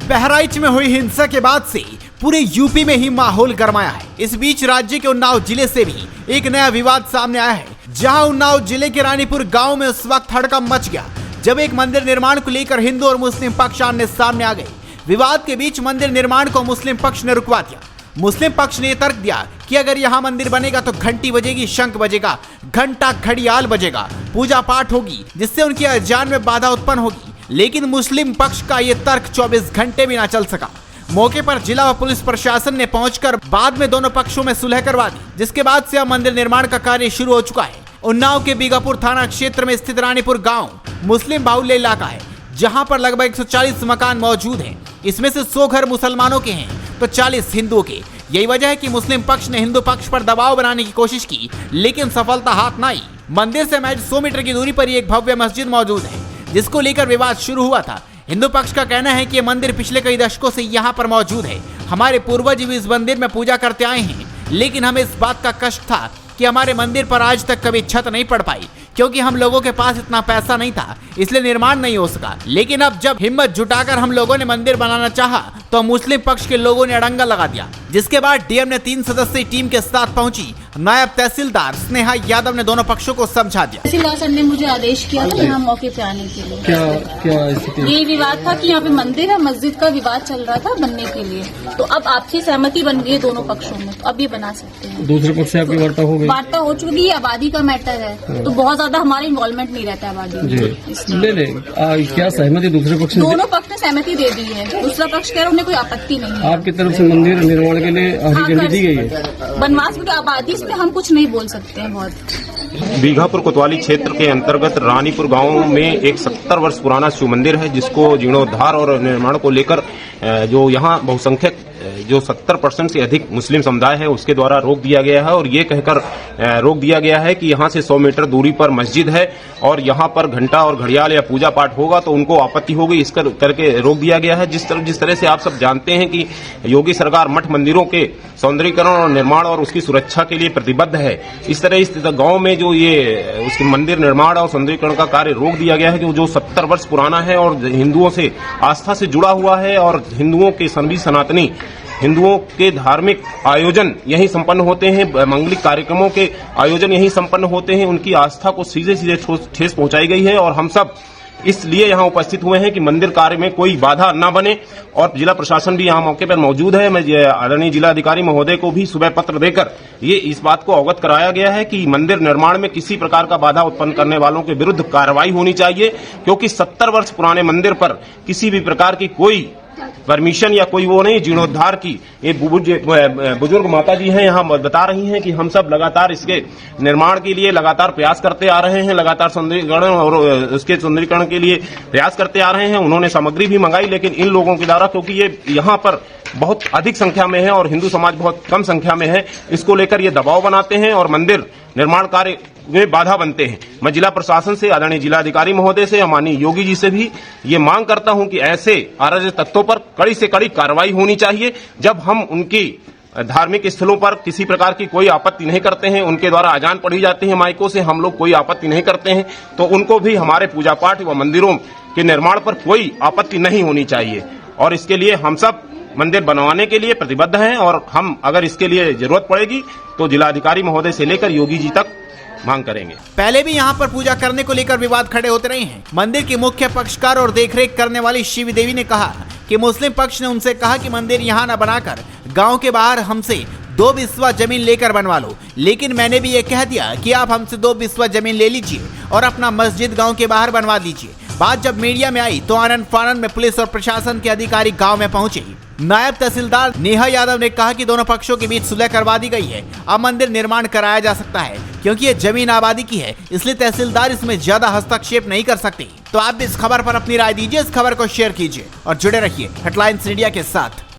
बहराइच में हुई हिंसा के बाद से पूरे यूपी में ही माहौल गरमाया है। इस बीच राज्य के उन्नाव जिले से भी एक नया विवाद सामने आया है, जहां उन्नाव जिले के रानीपुर गांव में उस वक्त हड़कंप मच गया जब एक मंदिर निर्माण को लेकर हिंदू और मुस्लिम पक्ष आमने सामने आ गए। विवाद के बीच मंदिर निर्माण को मुस्लिम पक्ष ने रुकवा दिया। मुस्लिम पक्ष ने तर्क दिया कि अगर यहाँ मंदिर बनेगा तो घंटी बजेगी, शंख बजेगा, घंटा घड़ियाल बजेगा, पूजा पाठ होगी, जिससे उनकी अजान में बाधा उत्पन्न होगी। लेकिन मुस्लिम पक्ष का ये तर्क 24 घंटे भी ना चल सका। मौके पर जिला व पुलिस प्रशासन ने पहुंचकर बाद में दोनों पक्षों में सुलह करवा दी, जिसके बाद से अब मंदिर निर्माण का कार्य शुरू हो चुका है। उन्नाव के बीगापुर थाना क्षेत्र में स्थित रानीपुर गांव मुस्लिम बाहुल्य इलाका है, जहां पर लगभग 140 मकान मौजूद हैं। इसमें से 100 घर मुसलमानों के हैं तो 40 हिंदुओं के। यही वजह है कि मुस्लिम पक्ष ने हिंदू पक्ष पर दबाव बनाने की कोशिश की, लेकिन सफलता हाथ न आई। मंदिर से महज 100 मीटर की दूरी पर एक भव्य मस्जिद मौजूद है, जिसको लेकर विवाद शुरू हुआ था। हिंदू पक्ष का कहना है कि ये मंदिर पिछले कई दशकों से यहाँ पर मौजूद है। हमारे पूर्वज भी इस मंदिर में पूजा करते आए हैं, लेकिन हमें इस बात का कष्ट था कि हमारे मंदिर पर आज तक कभी छत नहीं पड़ पाई, क्योंकि हम लोगों के पास इतना पैसा नहीं था, इसलिए निर्माण नहीं हो सका। लेकिन अब जब हिम्मत जुटाकर हम लोगों ने मंदिर बनाना चाहा, तो मुस्लिम पक्ष के लोगों ने अड़ंगा लगा दिया, जिसके बाद डीएम ने 3 सदस्यीय टीम के साथ पहुंची। नायब तहसीलदार स्नेहा यादव ने दोनों पक्षों को समझा दिया। तहसीलदार सर ने मुझे आदेश किया था यहाँ मौके पे आने के लिए। क्या ये विवाद था कि यहाँ पे मंदिर है, मस्जिद का विवाद चल रहा था बनने के लिए, तो अब आपसी सहमति बन गई है दोनों पक्षों में, तो अब ये बना सकते हैं। दूसरे पक्ष से आपकी वार्ता हो गई? वार्ता हो चुकी है, आबादी का मैटर है तो बहुत ज्यादा हमारा इन्वॉल्वमेंट नहीं रहता है आबादी जी। क्या सहमति दूसरे पक्ष ने? दोनों पक्ष ने सहमति दे दी है। दूसरा पक्ष कह रहा है उन्हें कोई आपत्ति नहीं है। आपकी तरफ से मंदिर निर्माण के लिए हरी झंडी दी गई है? बनवास में आबादी पे हम कुछ नहीं बोल सकते हैं। बहुत बीघापुर कोतवाली क्षेत्र के अंतर्गत रानीपुर गांव में एक 70 वर्ष पुराना शिव मंदिर है, जिसको जीर्णोद्धार और निर्माण को लेकर जो यहाँ बहुसंख्यक जो 70% से अधिक मुस्लिम समुदाय है उसके द्वारा रोक दिया गया है। और ये कहकर रोक दिया गया है कि यहाँ से 100 मीटर दूरी पर मस्जिद है और यहाँ पर घंटा और घड़ियाल या पूजा पाठ होगा तो उनको आपत्ति होगी, इस करके रोक दिया गया है। जिस तरह से आप सब जानते हैं कि योगी सरकार मठ मंदिरों के सौंदर्यीकरण और निर्माण और उसकी सुरक्षा के लिए प्रतिबद्ध है, इस तरह इस गांव में जो ये उसके मंदिर निर्माण और सौंदर्यीकरण का कार्य रोक दिया गया है, कि जो 70 वर्ष पुराना है और हिंदुओं से आस्था से जुड़ा हुआ है और हिंदुओं के सनातनी हिंदुओं के धार्मिक आयोजन यहीं संपन्न होते हैं, मांगलिक कार्यक्रमों के आयोजन यहीं संपन्न होते हैं। उनकी आस्था को सीधे सीधे ठेस पहुंचाई गई है और हम सब इसलिए यहाँ उपस्थित हुए हैं कि मंदिर कार्य में कोई बाधा न बने। और जिला प्रशासन भी यहाँ मौके पर मौजूद है। मैं आदरणीय जिलाधिकारी महोदय को भी सुबह पत्र देकर ये इस बात को अवगत कराया गया है कि मंदिर निर्माण में किसी प्रकार का बाधा उत्पन्न करने वालों के विरुद्ध कार्रवाई होनी चाहिए, क्योंकि 70 वर्ष पुराने मंदिर पर किसी भी प्रकार की कोई परमिशन या कोई वो नहीं जीर्णोद्धार की। ये बुजुर्ग माता जी हैं यहाँ बता रही हैं कि हम सब लगातार इसके निर्माण के लिए लगातार प्रयास करते आ रहे हैं, लगातार सौंदर्यीकरण और उसके सौंदर्यीकरण के लिए प्रयास करते आ रहे हैं। उन्होंने सामग्री भी मंगाई, लेकिन इन लोगों के द्वारा, क्योंकि ये यहाँ पर बहुत अधिक संख्या में है और हिंदू समाज बहुत कम संख्या में है, इसको लेकर ये दबाव बनाते हैं और मंदिर निर्माण कार्य में बाधा बनते हैं। मैं जिला प्रशासन से, आदरणीय जिलाधिकारी महोदय से, माननीय योगी जी से भी ये मांग करता हूं कि ऐसे अराजक तत्वों पर कड़ी से कड़ी कार्रवाई होनी चाहिए। जब हम उनकी धार्मिक स्थलों पर किसी प्रकार की कोई आपत्ति नहीं करते हैं, उनके द्वारा अजान पढ़ी जाती है माइकों से, हम लोग कोई आपत्ति नहीं करते हैं, तो उनको भी हमारे पूजा पाठ व मंदिरों के निर्माण पर कोई आपत्ति नहीं होनी चाहिए। और इसके लिए हम सब मंदिर बनवाने के लिए प्रतिबद्ध हैं और हम अगर इसके लिए जरूरत पड़ेगी तो जिलाधिकारी महोदय से लेकर योगी जी तक मांग करेंगे। पहले भी यहाँ पर पूजा करने को लेकर विवाद खड़े होते रहे हैं। मंदिर की मुख्य पक्षकार और देखरेख करने वाली शिव देवी ने कहा कि मुस्लिम पक्ष ने उनसे कहा कि मंदिर यहाँ न बनाकर गांव के बाहर हमसे 2 बिस्वा जमीन लेकर बनवा लो, लेकिन मैंने भी ये कह दिया कि आप हमसे 2 बिस्वा जमीन ले लीजिए और अपना मस्जिद गाँव के बाहर बनवा दीजिए। बात जब मीडिया में आई तो आनन फानन में पुलिस और प्रशासन के अधिकारी गाँव में पहुंचे। नायब तहसीलदार नेहा यादव ने कहा कि दोनों पक्षों के बीच सुलह करवा दी गई है। अब मंदिर निर्माण कराया जा सकता है, क्योंकि ये जमीन आबादी की है, इसलिए तहसीलदार इसमें ज्यादा हस्तक्षेप नहीं कर सकते। तो आप भी इस खबर पर अपनी राय दीजिए, इस खबर को शेयर कीजिए और जुड़े रहिए हेडलाइंस इंडिया के साथ।